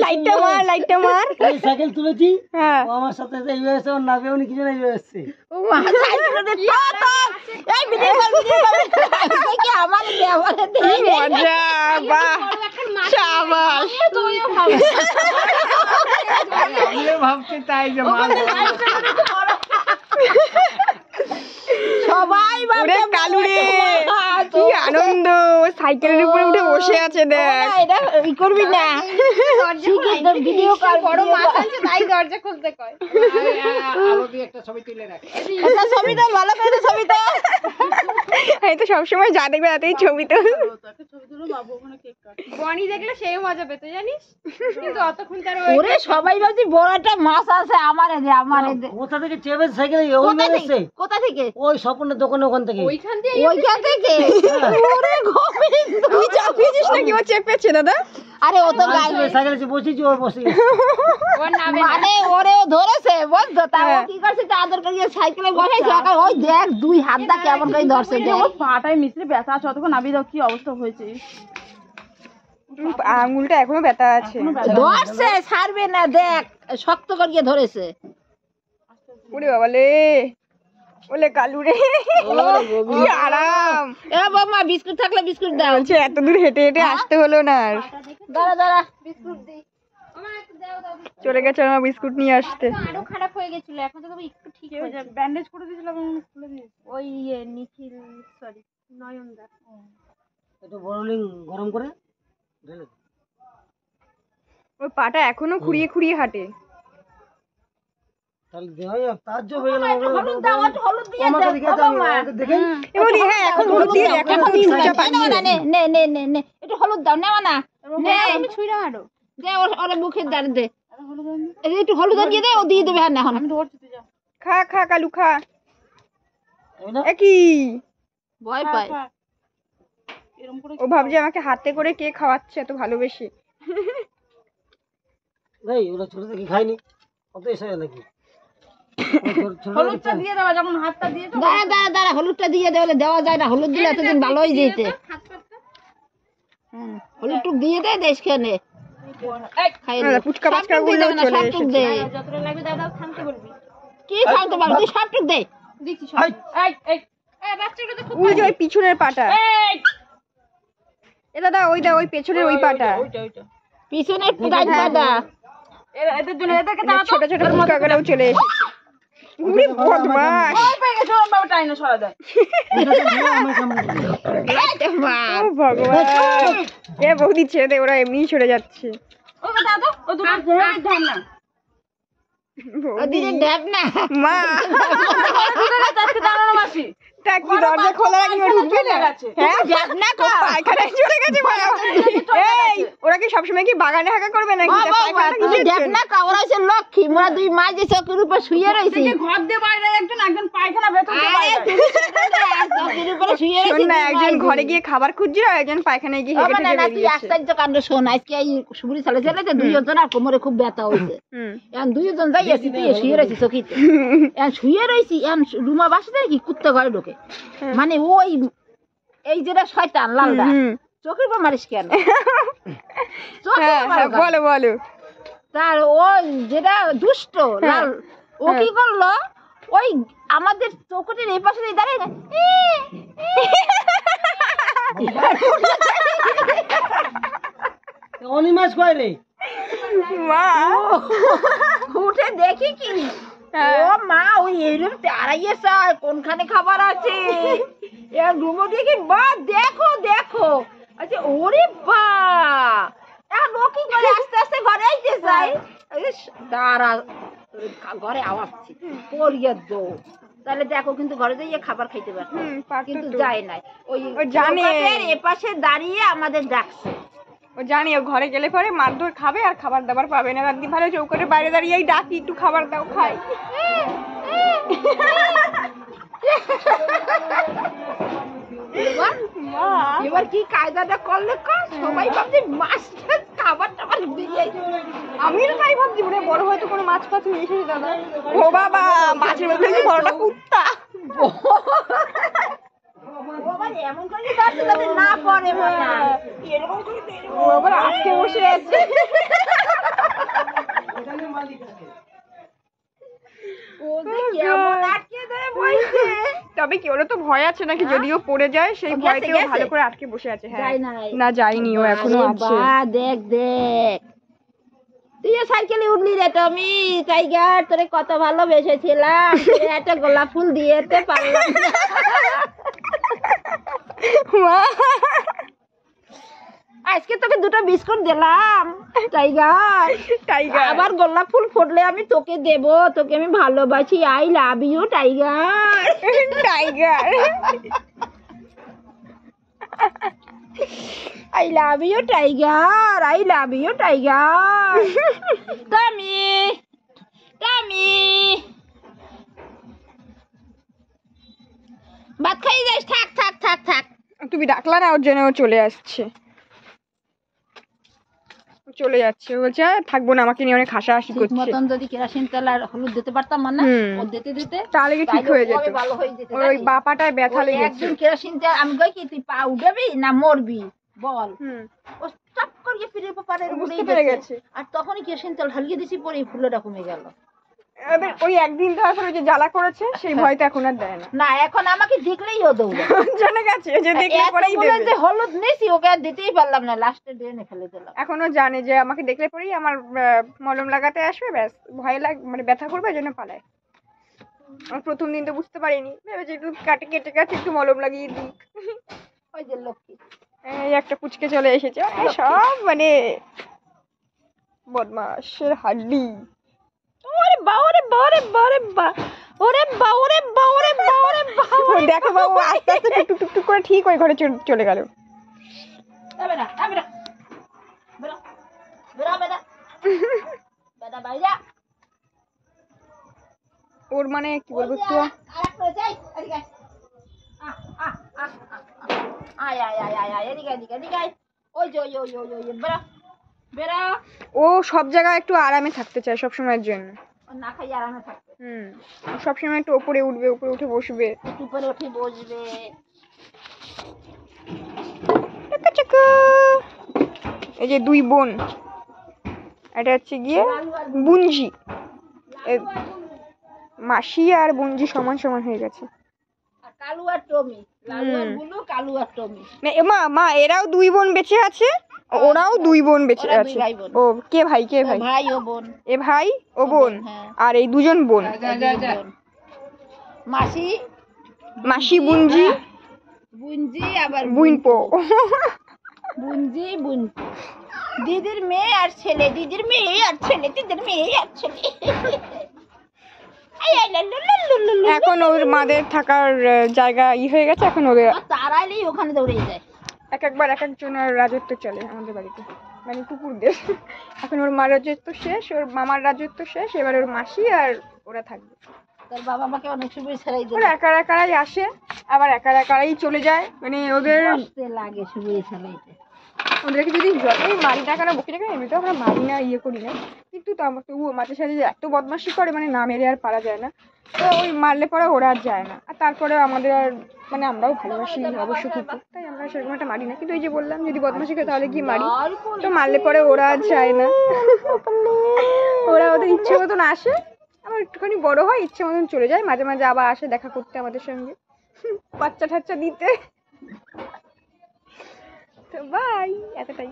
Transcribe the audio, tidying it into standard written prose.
লাইটটা মার লাইটটা মার। এই সাইকেল তুলেছি, হ্যাঁ ও আমার সাথে এইভাবে এসে ওর নাকে উনি কিছু নাই এসছে। ও মা সাইকেলে তো এই ভিডিও কি আমার দেওয়ালে কি মজা, বাহ শাবাশ। আমিও ভাবছি তাই যে মাল সবাই ওরে কালু রে, কি আনন্দ, সাইকেলের উপরে উঠে বসে আছে দেখ। এটা ই করবি না, ভিডিও কর, বড় মাছ আছে তাই দরজা খুলতে কয়। আলো দিয়ে একটা ছবি তুলে রাখ। এটা ছবি তো ভালো করে ছবি তো। এই তো সবসময় যা দেখবে তাতেই ছবি তো। বনি দেখলে সেই মজা পেত জানিস, কিন্তু অতক্ষণ তার ওরে সবাই ভাবছি বড় একটা মাছ আছে আমার এই যে আমার এই যে। কোথা থেকে চেপে সাইকেল এসছে? কোথা থেকে? ওই স্বপনের দোকানে ওখান থেকে। ওইখান দিয়ে ওইখান থেকে। ওরে গোবিন্দ, তুই চাপিয়েছিস নাকি ও চেপেছে দাদা? আরে ও তো গাইবে সাইকেলে বসেছি, ও বসে ওর নামে মানে ওরেও ধরেছে বুঝছো, তা ও কি করছে আদর করিয়ে সাইকেলে বসাইছে, এখন ওই দেখ দুই হাত দা কেমন করে ধরছে দেখ। পাটায় মিশলে ব্যথা আছে, অতক্ষণ নাবি দাও কি অবস্থা হয়েছে। আঙুলটা এখনো ব্যথা আছে। ধরছে ছাড়বে না, দেখ শক্ত করিয়ে ধরেছে। ওরে বাবা লে, ওলে কালু রে, কি আরাম। এ বাবা বিস্কুট থাকলে বিস্কুট দাও। বলছে এত দূর হেঁটে হেঁটে আসতে হলো না আর। দাঁড়া দাঁড়া বিস্কুট দিই আমার একটু দাও দাও। চলে গেছে আমার বিস্কুট নিয়ে আসতে। আরো খারাপ হয়ে গেছিল, এখন তো একটু ঠিক হয়ে যাবে। ব্যান্ডেজ করে দিয়েছিলাম, খুলে দিয়েছি। ওই নিখিল, সরি নয়নদা। একটু বরলিং গরম করে ঢেলে দে। ওই পাটা এখনো খুঁড়িয়ে খুঁড়িয়ে হাঁটে। তাহলে দেওয়া যাবে, তার জন্য হয়ে গেল। হলুদ দাও, হলুদ দিয়ে আমাকে দাও দেখে বাবা। দেখেন এমনি হ্যাঁ, এখন হলুদ দিয়ে এখন তো চুপচাপ নে আছে। নে নে নে নে নে একটু হলুদ দাও, নেওয়া না নে আমি ছুঁড়া মারো। দে ওর মুখের দাঁড় দে, এই যে একটু হলুদ দিয়ে দে, ও দিয়ে দেবে। হ্যাঁ এখন আমি ধরছি, তুই যা। খা খা কালু খা। এই না? একই ভয় পায়। এরকম করে ও ভাবছে আমাকে হাতে করে কে খাওয়াচ্ছে এত ভালোবেসে। এই ওরা ছোট থেকে খায়নি, অত এসে নাকি হলুদটা দিয়ে দেওয়া, যখন হাতটা দিয়ে দাও। দাঁড়া দাঁড়া দাঁড়া হলুদটা দিয়ে দেওয়া দেওয়া যায় না, হলুদ দিলে এতদিন ভালো হয়ে যেত। হলুদ টুক দিয়ে দে দেশ খেয়ে খাই ফুচকা পাচকা গুলো চলে এসেছে। যতটা লাগবে দাও দাও, থামতে বলবি। কি খাইতে পারবি তুই, সব টুক দে। দিচ্ছি সব। এই এই এই বাচ্চাটা তো খুব ওই যে ওই পিছনের পাটা, এই এ দাদা ওই দা ওই পেছনের ওই পাটা। পিছনে গাছ দাদা এদের জন্য এদেরকে ছোট ছোট ফুচকা গুলোও চলে এসেছে। উড়ি বদমাশ। পেয়ে গেছে, ওর বাবা টাইনা সরা দেয়। ও ভগবান, এ বৌদি ছেড়ে দে, ওরা এমনিই সরে যাচ্ছে। ও দাও তো, ও দুটো ধরে ধান না। বৌদি ওদিকে দেখ না মা, আজকে দাঁড়ানো মাসি। তা কি দরজা খোলা রাখি ও ঢুকবে না? হ্যাঁ দেখ না ও পায়খানায় চলে গেছে মা। এই ওরা কি সবসময় কি বাগানে হাঁকা করবে নাকি? তা পায়খানাটা তুই কিসের দেখ জন্য? না কাওরা আছে লক্ষ্মী, মোরা দুই মা যে চোখের উপর শুয়ে রয়েছি। ঘর দিয়ে বাইরে একজন, একজন পায়খানা ভেতর দিয়ে আরে বাইরে। তুমি চোখের উপরে শুয়ে শোন রয়েছি। না, একজন ঘরে গিয়ে খাবার খুঁজছিল আর একজন পায়খানায় গিয়ে হেগে না ঠেকে না তুই বেরিয়েছে। আশ্চর্য কাণ্ড শোন, আজকে এই সুবুরি ছেলে ছেলেতে দুইজন আর কোমরে খুব ব্যথা হয়েছে। হুম এখন দুইজন যাই আছি, তুই শুয়ে রয়েছি চকিতে। এখন শুয়ে রয়েছি, এখন রুমা বাসা দেয় কি কুত্তা ঘরে ঢোকে, মানে ওই এই যেটা শয়তান লালদা হুম। চোখের উপর মারিস কেন? হ্যাঁ হ্যাঁ, বলো বলো। তার ও যেটা দুষ্ট লাল, ও কি করলো, ওই আমাদের চৌকটের এই পাশে দাঁড়িয়ে না, অনিমাস কয় রে মা উঠে দেখি কি ও মা ওই এরকম দাঁড়াইয়েছে, কোনখানে খাবার আছে রুমো দেখি, বা দেখো দেখো, আচ্ছা ওরে বা এখন ও কি করে আস্তে আস্তে ঘরে আইতে চাই, দাঁড়া ঘরে আওয়াজ পড়িয়ে দো, তাহলে দেখো কিন্তু ঘরে যাইয়ে খাবার খাইতে পারছে, কিন্তু যায় নাই, ওই ও জানে। চৌকাঠের এপাশে দাঁড়িয়ে আমাদের ডাকছে। ও জানি ও ঘরে গেলে পরে মারধর খাবে আর খাবার দাবার পাবে না, রাত্রি ভালো চৌকাঠের বাইরে দাঁড়িয়ে ডাকি একটু খাবার দাও খাই। এবার কি কায়দাটা করলে সবাই ভাবছে মাছ খাবার টাবার দিয়ে, আমিও তাই ভাবছি, ওরে বড় হয়তো কোনো মাছ ফাছ নিয়ে এসেছে দাদা। ও বাবা, মাছের মধ্যে কি বড়টা কুত্তা। এমন করে যাচ্ছে যাতে না পড়ে মনে এরকম করে ও আবার আটকে বসে আছে। এখানে মালিক আছে। ও যে কেমন আটকে দেয় বইছে। তবে কি ওরা তো ভয় আছে নাকি, যদিও পড়ে যায় সেই ও গেছে, ভয়তে ও গেছে। ভালো করে আটকে বসে আছে। হ্যাঁ যায় নাই। না যায়নি, ও এখনো আরে আছে। বাহ, দেখ দেখ তুইও সাইকেলে উঠলি রে টমি, টাইগার তোরে কত ভালোবেসেছিলাম, তোরে একটা গোলাপ ফুল দিয়েতে পারলাম না। মা, আজকে তোকে দুটো বিস্কুট দিলাম টাইগার, টাইগার আবার গোলাপ ফুল ফুটলে আমি তোকে দেব, তোকে আমি ভালোবাসি, I love you tiger. Tiger I love you tiger, I love you tiger. Tommy Tommy ভাত খাই যাস, থাক থাক থাক থাক। তুমি ডাকলা না, ওর জন্য ও চলে আসছে, ও চলে যাচ্ছে। ও বলছে "আর থাকবো না", আমাকে নিয়ে অনেক হাসাহাসি ঠিক করছে। মতন যদি কেরোসিন তেল আর হলুদ দিতে পারতাম মানে হুম। ও দিতে দিতে তাহলে কি ঠিক তাহলে হয়ে ও যেত। আমি ভালো হয়ে যেত। ওর ওই বাপাটায় ব্যথা ওই লেগেছে। একদিন কেরোসিন তেল আমি কই কি তুই পা উঠাবি না মরবি বল, হুম, ও চাপ করে ফিরে পারে বুঝতে পেরে গেছে। আর তখনই কেরোসিন তেল ঢালিয়ে দিছি, পরে এই ফুলটা কমে গেল। এবার ওই একদিন দেওয়ার পরে যে জ্বালা করেছে সেই ভয়টা এখন আর দেয় না। না এখন আমাকে দেখলেই ও দৌড়ে। জানা গেছে যে দেখলে পরেই এতগুলো দেবে। যে হলুদ নিয়েছি ওকে আর দিতেই পারলাম না, লাস্টে ড্রেনে ফেলে দিলাম। এখনো জানে যে আমাকে দেখলে পরেই আমার মলম লাগাতে আসবে, ব্যাস ভয় মানে ব্যথা করবে, এই জন্য পালায়। আমি প্রথম দিন তো বুঝতে পারিনি, ভেবেছি একটু কেটে কেটে একটু মলম লাগিয়ে দিই। ওই যে লক্ষ্মী এই একটা পুচকে চলে এসেছে, এই সব মানে বদমাশের হাড্ডি। ওরে বা ওরে বা ওরে বা ওরে বা ওরে বা ওরে বা ওরে বা ওরে বা। দেখো বাবু আস্তে আস্তে টুক টুক টুক করে ঠিক ওই ঘরে চলে গেল। বেটা বেটা বেটা বেটা বেটা বেটা বাইরা ওর মানে কি বলবো একটু আরেকটা যাই এদিকে আয় আয় আয় আয় আয় এদিকে এদিকে এদিকে আয়। ওই যে ওই ওই ওই ওই বেটা বেটা ও সব জায়গায় একটু আরামে থাকতে চায় সব সময়ের জন্য। ও না খাই আরামে থাকবে, ও সবসময় একটু উপরে উঠবে, উপরে উঠে বসবে। একটু উপরে উঠে বসবে। চাকা চাকা। এই যে দুই বোন, এটা হচ্ছে গিয়ে বুঞ্জি, মাসি আর বুঞ্জি সমান সমান হয়ে গেছে। আর কালু আর টমি, লালু আর বুলু, কালু আর টমি। না মা মা এরাও দুই বোন বেঁচে আছে, ওরাও দুই বোন বেঁচে ওরা দুই আছে। ভাই বোন। ও কে ভাই কে ও ভাই? ভাই ও বোন। এ ভাই ও বোন, হ্যাঁ। আর এই দুজন বোন। বোন। মাসি মাসি বুঞ্জি বুনজি আবার বুইনপো। বুনজি বুনপো। দিদির মেয়ে আর ছেলে, দিদির মেয়ে আর ছেলে, দিদির মেয়ে আর ছেলে। I I Lalu Lalu Lalu. এখন ওর মাদের থাকার জায়গা হয়ে গেছে, এখন ওদের তারাইলেই ওখানে দৌড়ে যায়। একবার এক একজনের রাজত্ব চলে আমাদের বাড়িতে, মানে কুকুরদের। এখন ওর মার রাজত্ব শেষ, ওর মামার রাজত্ব শেষ, এবার ওর মাসি আর ওরা থাকবে। তোর বাবা আমাকে অনেক সময় ছেড়াই দিল। ওরা একা একাই আসে আবার একা একাই চলে যায়, মানে ওদের কষ্ট লাগে শুয়ে ছেড়াইতে। ওদেরকে যদি যতই মারি না কেন বকি না কেন, এমনিতেও আমরা মারি না ইয়ে করি না, কিন্তু তবুও মাঝে সাথে যে এত বদমাশি করে মানে না মেরে আর পারা যায় না। তো ওই মারলে পরে ওরা আর যায় না, আর তারপরেও আমাদের আর মানে আমরাও ভালোবাসি অবশ্য কুকুর, তাই আমরা সেরকম একটা মারি না। কিন্তু এই যে বললাম যদি বদমাশি করে তাহলে কি মারি, তো মারলে পরে ওরা আর যায় না। ওরা ওদের ইচ্ছে মতন আসে, আবার একটুখানি বড় হয় ইচ্ছে মতন চলে যায়, মাঝে মাঝে আবার আসে দেখা করতে আমাদের সঙ্গে, বাচ্চা ঠাচ্চা দিতে। তো বাই, এতটাই।